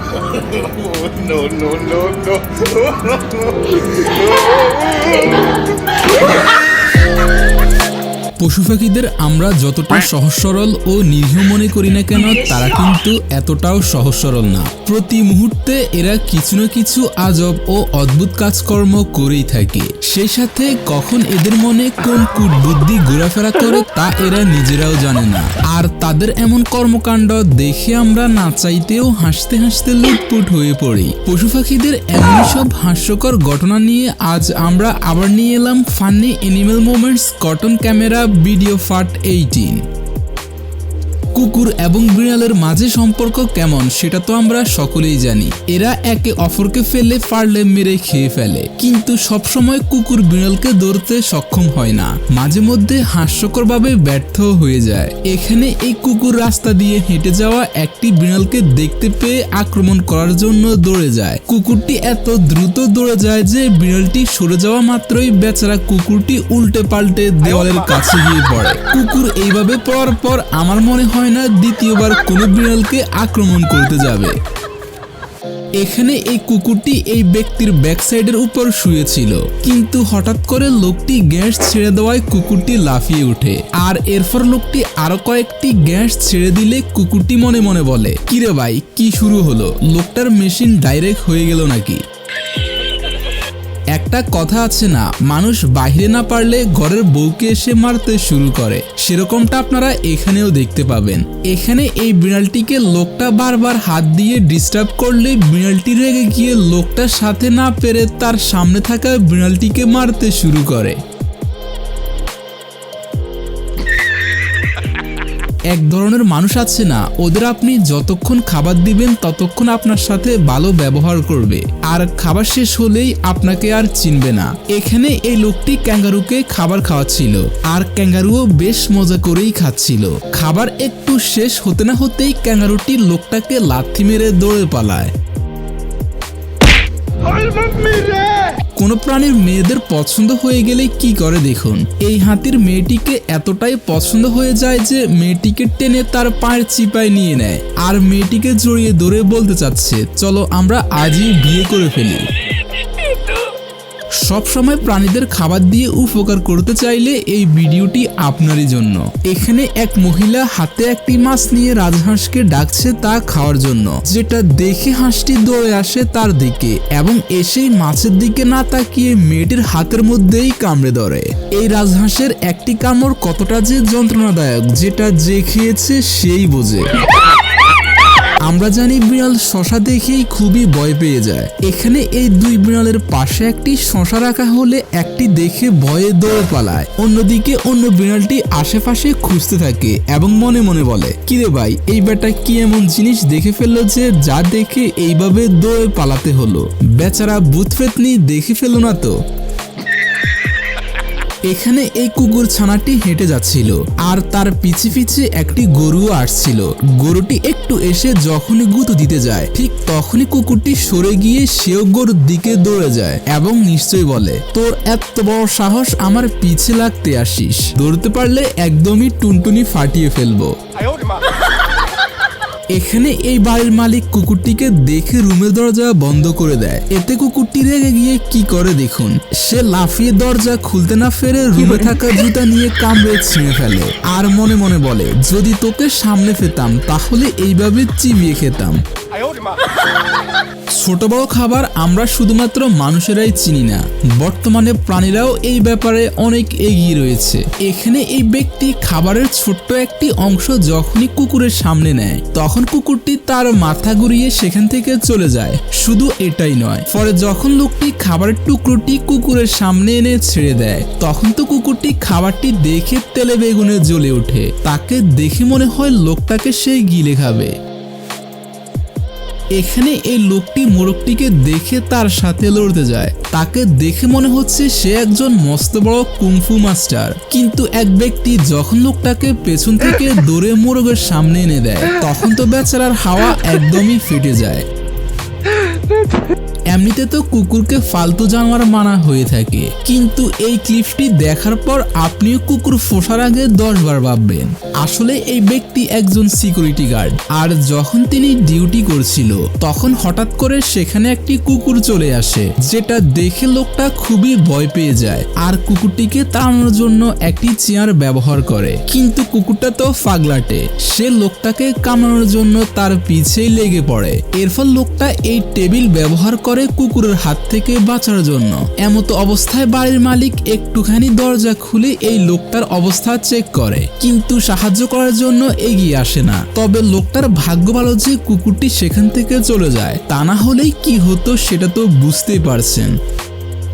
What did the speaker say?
No, no, no, no. পশু পাখিদের আমরা যতটা সহজ সরল ও নিরীহ মনে করি না কেন, তারা কিন্তু এতটাও সহজ সরল না। প্রতি মুহূর্তে এরা কিছু না কিছু আজব ও অদ্ভুত কাজকর্ম করেই থাকে। সেই সাথে কখন এদের মনে কোন কুটবুদ্ধি ঘোরাফেরা করে তা এরা নিজেরাও জানে না। আর তাদের এমন কর্মকাণ্ড দেখে আমরা না চাইতেও হাসতে হাসতে লুটপুট হয়ে পড়ি। পশু পাখিদের এমন সব হাস্যকর ঘটনা নিয়ে আজ আমরা আবার নিয়ে এলাম funny animal moments cotton camera video part 18। কুকুর এবং বিড়ালের মাঝে সম্পর্ক কেমন সেটা তো আমরা সকলেই জানি। এরা একে অপরকে ফেলে পারলে মেরে খেয়ে ফেলে, কিন্তু সবসময় কুকুর বিড়ালকে ধরতে সক্ষম হয় না, মাঝে মধ্যে হাস্যকরভাবে ব্যর্থ হয়ে যায়। এখানে এই কুকুর রাস্তা দিয়ে হেঁটে যাওয়া একটি বিড়ালকে দেখতে পেয়ে আক্রমণ করার জন্য দৌড়ে যায়। কুকুরটি এত দ্রুত দৌড়ে যায় যে বিড়ালটি সরে যাওয়া মাত্রই বেচারা কুকুরটি উল্টে পাল্টে দেওয়ালের কাছে গিয়ে পড়ে। কুকুর এইভাবে পড়ার পর আমার মনে হয় না দ্বিতীয়বার কোনো বিড়ালকে আক্রমণ করতে যাবে। এখানে এই কুকুরটি এই ব্যক্তির ব্যাক সাইডের উপর শুয়েছিল, কিন্তু হঠাৎ করে লোকটি গ্যাস ছেড়ে দেওয়ায় কুকুরটি লাফিয়ে ওঠে। আর এরপর লোকটি আরো কয়েকটি গ্যাস ছেড়ে দিলে কুকুরটি মনে মনে বলে, কিরে ভাই কি শুরু হলো, লোকটার মেশিন ডাইরেক্ট হয়ে গেল নাকি? একটা কথা আছে না, মানুষ বাইরে না পারলে ঘরের বউকে এসে মারতে শুরু করে, সেরকমটা আপনারা এখানেও দেখতে পাবেন। এখানে এই বিড়ালটিকে লোকটা বারবার হাত দিয়ে ডিস্টার্ব করলে বিড়ালটি রেগে গিয়ে লোকটার সাথে না পেরে তার সামনে থাকা বিড়ালটিকে মারতে শুরু করে। এক ধরনের মানুষ আছে না, ওদের আপনি যতক্ষণ খাবার দিবেন ততক্ষণ আপনার সাথে ভালো ব্যবহার করবে, আর খাবার শেষ হলেই আপনাকে আর চিনবে না। এখানে এই লোকটি ক্যাঙ্গারুকে খাবার খাওয়াচ্ছিল, আর ক্যাঙ্গারুও বেশ মজা করেই খাচ্ছিল। খাবার একটু শেষ হতে না হতেই ক্যাঙ্গারুটি লোকটাকে লাথি মেরে দৌড়ে পালায়। কোন প্রাণীর মেয়েদের পছন্দ হয়ে গেলে কি করে দেখুন। এই হাতির মেয়েটিকে এতটাই পছন্দ হয়ে যায় যে মেয়েটিকে টেনে তার পায়ের চিপায় নিয়ে নেয়, আর মেয়েটিকে জড়িয়ে ধরে বলতে চাচ্ছে, চলো আমরা আজই বিয়ে করে ফেলি। সব সময় প্রাণীদের খাবার দিয়ে উপকার করতে চাইলে এই ভিডিওটি আপনারই জন্য। এখানে এক মহিলা হাতে একটি মাছ নিয়ে রাজহাঁসকে ডাকছে তা খাওয়ার জন্য, যেটা দেখে হাঁসটি দৌড়ে আসে তার দিকে এবং এসেই মাছের দিকে না তাকিয়ে মেয়েটির হাতের মধ্যেই কামড়ে ধরে। এই রাজহাঁসের একটি কামড় কতটা যে যন্ত্রণাদায়ক, যেটা যে খেয়েছে সেই বোঝে। আমরা জানি বিড়াল শশা দেখেই খুবই ভয় পেয়ে যায়। এখানে এই দুই বিড়ালের পাশে একটি শশা রাখা হলে একটি দেখে ভয়ে দৌড়ে পালায়, অন্যদিকে অন্য বিড়ালটি আশেপাশে খুঁজতে থাকে এবং মনে মনে বলে, কিরে ভাই এই বেটা কি এমন জিনিস দেখে ফেললো যে যা দেখে এইভাবে দৌড়ে পালাতে হলো, বেচারা ভূত পেতনি দেখে ফেললো না তো। এখানে এই কুকুর ছানাটি হেঁটে যাচ্ছিল, আর তার পিছে পিছে একটি গরুও আসছিল। গরুটি একটু এসে যখনই গুঁতো দিতে যায়, ঠিক তখনই কুকুরটি সরে গিয়ে সেও গরুর দিকে দৌড়ে যায় এবং নিশ্চয়ই বলে, তোর এত বড় সাহস আমার পিছে লাগতে আসিস, দৌড়তে পারলে একদমই টুনটুনি ফাটিয়ে ফেলবো। এখানে এই বাড়ির মালিক কুকুরটিকে দেখে রুমের দরজা বন্ধ করে দেয়। এতে কুকুরটি রেগে গিয়ে কি করে দেখুন, সে লাফিয়ে দরজা খুলতে না ফেরে রুমে থাকা জুতা নিয়ে কামড়ে ছিঁড়ে ফেলে, আর মনে মনে বলে, যদি তোকে সামনে পেতাম তাহলে এইভাবে চিবিয়ে খেতাম। ছোট বড় খাবার আমরা শুধুমাত্র মানুষেরাই চিনি না, বর্তমানে প্রাণীরাও এই ব্যাপারে অনেক এগিয়ে রয়েছে। এখানে এই ব্যক্তি খাবারের ছোট্ট একটি অংশ যখনই কুকুরের সামনে নেয়, তখন কুকুরটি তার মাথা ঘুরিয়ে সেখান থেকে চলে যায়। শুধু এটাই নয়, পরে যখন লোকটি খাবারের টুকরোটি কুকুরের সামনে এনে ছেড়ে দেয়, তখন তো কুকুরটি খাবারটি দেখে তেলে বেগুনে জ্বলে ওঠে। তাকে দেখে মনে হয় লোকটাকে সে গিলে খাবে। এখানে এই লোকটি মোরগটিকে দেখে তার সাথে লড়তে যায়। তাকে দেখে মনে হচ্ছে সে একজন মস্ত বড় কুংফু মাস্টার, কিন্তু এক ব্যক্তি যখন লোকটাকে পেছন থেকে দৌড়ে মোরগের সামনে এনে দেয়, তখন তো বেচারার হাওয়া একদমই ফেটে যায়। এমনিতে তো কুকুরকে ফালতু জানোয়ার মানা হয়ে থাকে, কিন্তু এই ক্লিপটি দেখার পর আপনিও কুকুর পোষার আগে 10 বার ভাববেন। আসলে এই ব্যক্তি একজন সিকিউরিটি গার্ড, আর যখন তিনি ডিউটি করছিল তখন হঠাৎ করে সেখানে একটি কুকুর চলে আসে, যেটা দেখে লোকটা খুবই ভয় পেয়ে যায় আর কুকুরটিকে তাড়ানোর জন্য একটি চেয়ার ব্যবহার করে। কিন্তু কুকুরটা তো পাগলাটে, সে লোকটাকে কামড়ানোর জন্য তার পিছেই লেগে পড়ে। এরপর লোকটা এই টেবিল ব্যবহার করে কুকুরের হাত থেকে বাঁচার জন্য। এমতো অবস্থায় বাড়ির মালিক একটুখানি দরজা খুলে এই লোকটার অবস্থা চেক করে, কিন্তু সাহায্য করার জন্য এগিয়ে আসে না। তবে লোকটার ভাগ্য ভালো যে কুকুরটি সেখান থেকে চলে যায়, তা না হলেই কি হতো সেটা তো বুঝতেই পারছেন।